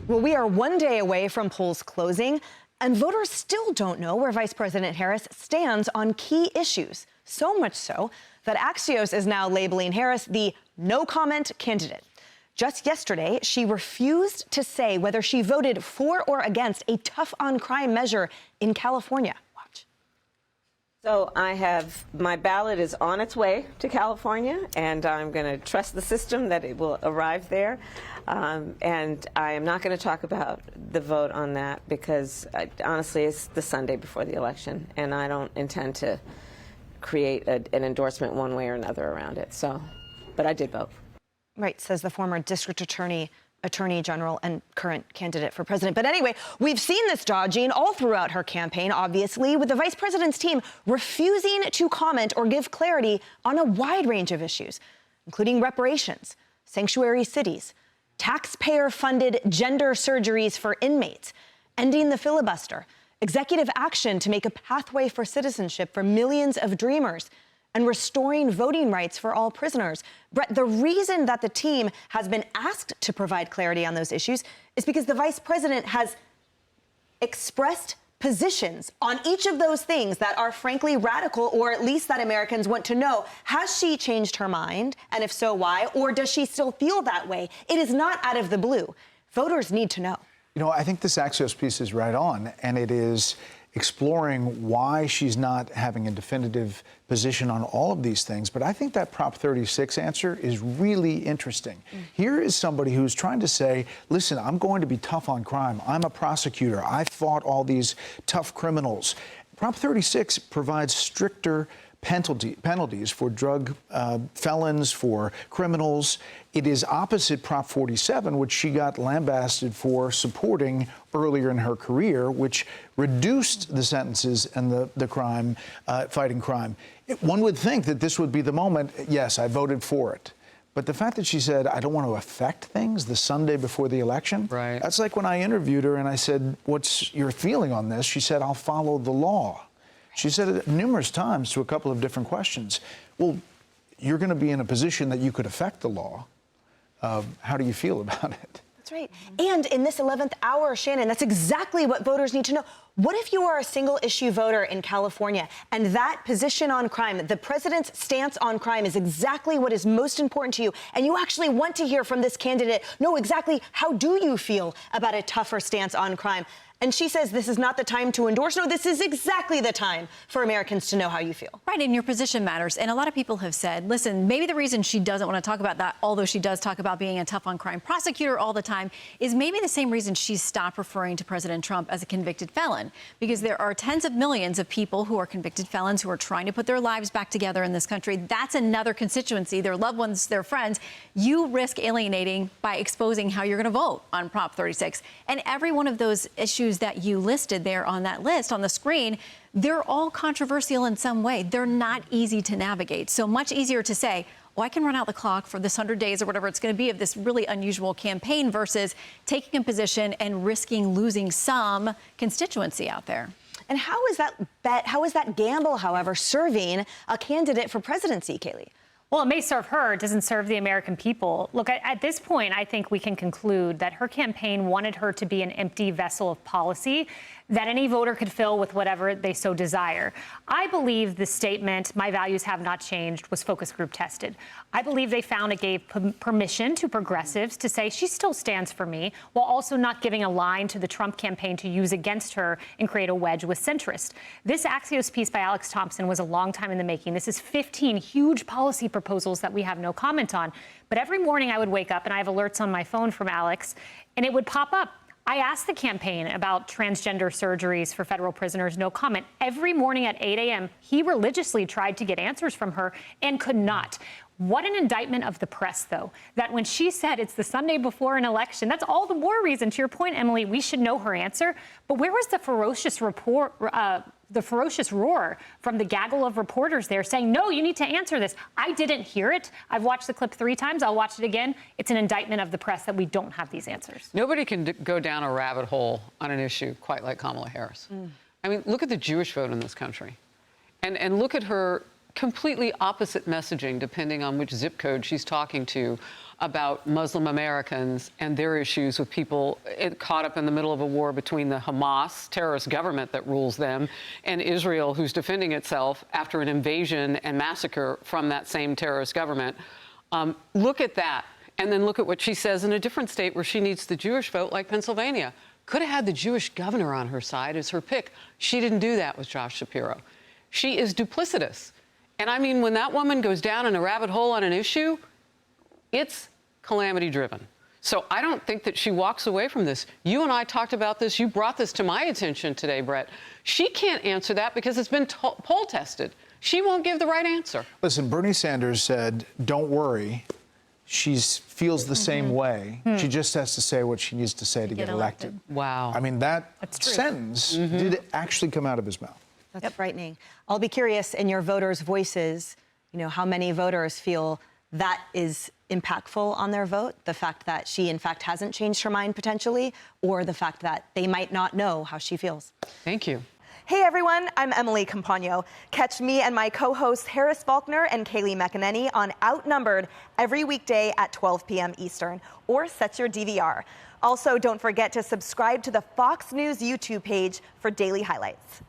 Well, we are one day away from polls closing, and voters still don't know where Vice President Harris stands on key issues. So much so that Axios is now labeling Harris the no-comment candidate. Just yesterday, she refused to say whether she voted for or against a tough-on-crime measure in California. Watch. So my ballot is on its way to California, and I'm going to trust the system that it will arrive there. And I am not going to talk about the vote on that because, honestly, it's the Sunday before the election, and I don't intend to create an endorsement one way or another around it. But I did vote. Right, says the former district attorney general and current candidate for president. But anyway, we've seen this dodging all throughout her campaign, obviously, with the vice president's team refusing to comment or give clarity on a wide range of issues, including reparations, sanctuary cities, taxpayer-funded gender surgeries for inmates, ending the filibuster, executive action to make a pathway for citizenship for millions of dreamers, and restoring voting rights for all prisoners. Brett, the reason that the team has been asked to provide clarity on those issues is because the vice president has expressed positions on each of those things that are frankly radical, or at least that Americans want to know. Has she changed her mind? And if so, why? Or does she still feel that way? It is not out of the blue. Voters need to know. You know, I think this Axios piece is right on, and it is exploring why she's not having a definitive position on all of these things. But I think that Prop 36 answer is really interesting. Here is somebody who's trying to say, listen, I'm going to be tough on crime. I'm a prosecutor. I fought all these tough criminals. Prop 36 provides stricter penalties for drug felons, for criminals. It is opposite Prop 47, which she got lambasted for supporting earlier in her career, which reduced the sentences and the crime, fighting crime. One would think that this would be the moment, yes, I voted for it. But the fact that she said, I don't want to affect things the Sunday before the election, right. That's like when I interviewed her and I said, what's your feeling on this? She said, I'll follow the law. She said it numerous times to a couple of different questions. Well, you're going to be in a position that you could affect the law. How do you feel about it? That's right. And in this 11th hour, Shannon, that's exactly what voters need to know. What if you are a single-issue voter in California and that position on crime, the president's stance on crime, is exactly what is most important to you, and you actually want to hear from this candidate, know exactly how do you feel about a tougher stance on crime? And she says this is not the time to endorse. No, this is exactly the time for Americans to know how you feel. Right, and your position matters. And a lot of people have said, listen, maybe the reason she doesn't want to talk about that, although she does talk about being a tough-on-crime prosecutor all the time, is maybe the same reason she's stopped referring to President Trump as a convicted felon. Because there are tens of millions of people who are convicted felons who are trying to put their lives back together in this country. That's another constituency, their loved ones, their friends. You risk alienating by exposing how you're going to vote on Prop 36. And every one of those issues that you listed there on that list on the screen, they're all controversial in some way. They're not easy to navigate. So much easier to say, oh, I can run out the clock for this 100 days or whatever it's going to be of this really unusual campaign versus taking a position and risking losing some constituency out there. And how is that bet, how is that gamble, however, serving a candidate for presidency, Kaylee? Well, it may serve her. It doesn't serve the American people. Look, at this point, I think we can conclude that her campaign wanted her to be an empty vessel of policy that any voter could fill with whatever they so desire. I believe the statement, my values have not changed, was focus group tested. I believe they found it gave permission to progressives to say she still stands for me, while also not giving a line to the Trump campaign to use against her and create a wedge with centrists. This Axios piece by Alex Thompson was a long time in the making. This is 15 huge policy proposals that we have no comment on. But every morning I would wake up, and I have alerts on my phone from Alex, and it would pop up. I asked the campaign about transgender surgeries for federal prisoners, no comment. Every morning at 8 a.m., he religiously tried to get answers from her and could not. What an indictment of the press, though, that when she said it's the Sunday before an election, that's all the more reason, to your point, Emily, we should know her answer. But where was the ferocious roar from the gaggle of reporters there saying, no, you need to answer this? I didn't hear it. I've watched the clip 3 times. I'll watch it again. It's an indictment of the press that we don't have these answers. Nobody can go down a rabbit hole on an issue quite like Kamala Harris. I mean, look at the Jewish vote in this country and look at her completely opposite messaging depending on which zip code she's talking to about Muslim Americans and their issues with people caught up in the middle of a war between the Hamas terrorist government that rules them and Israel, who's defending itself after an invasion and massacre from that same terrorist government. Look at that, and then look at what she says in a different state where she needs the Jewish vote, like Pennsylvania. Could have had the Jewish governor on her side as her pick. She didn't do that with Josh Shapiro. She is duplicitous. And I mean, when that woman goes down in a rabbit hole on an issue, it's calamity driven. So I don't think that she walks away from this. You and I talked about this. You brought this to my attention today, Brett. She can't answer that because it's been poll tested. She won't give the right answer. Listen, Bernie Sanders said, don't worry. She feels the same way. She just has to say what she needs to say to get elected. Wow. I mean, that sentence did actually come out of his mouth. That's frightening. I'll be curious in your voters' voices, you know, how many voters feel that is impactful on their vote, the fact that she, in fact, hasn't changed her mind potentially, or the fact that they might not know how she feels. Thank you. Hey everyone, I'm Emily Campagno. Catch me and my co-hosts Harris Faulkner and Kaylee McEnany on Outnumbered every weekday at 12 p.m. Eastern, or set your DVR. Also, don't forget to subscribe to the Fox News YouTube page for daily highlights.